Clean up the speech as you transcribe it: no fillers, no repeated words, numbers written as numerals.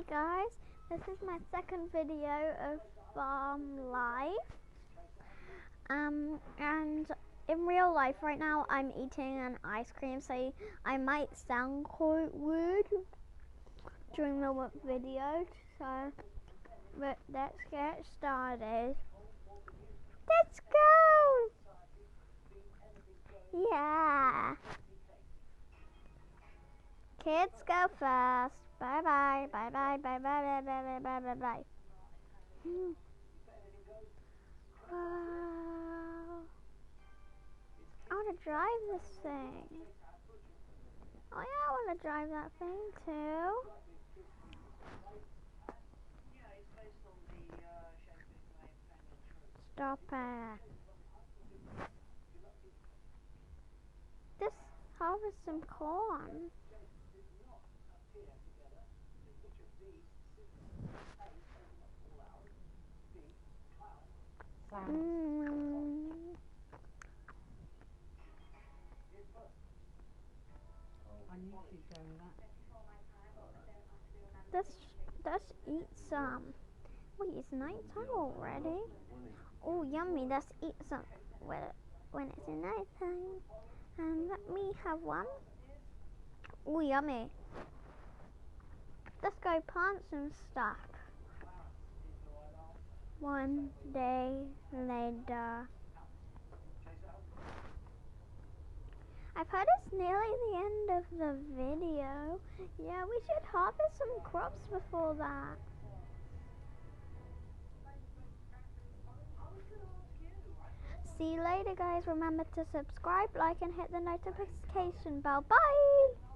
Hey guys, this is my second video of farm life. And in real life right now I'm eating an ice cream, so I might sound quite weird during the video. But let's get started. Let's go! Yeah. Kids go first. Bye bye. Bye bye. Bye bye. Bye bye. Bye bye. Bye. Wow. I want to drive this thing. Oh yeah, I want to drive that thing too. Stop it. Just harvest some corn. Let's eat some. Wait, it's nighttime already? Oh, yummy. Let's eat some when it's nighttime. And let me have one. Oh, yummy. Let's go plant some stuff. One day later. I've heard it's nearly the end of the video. Yeah, we should harvest some crops before that. See you later, guys. Remember to subscribe, like, and hit the notification bell. Bye!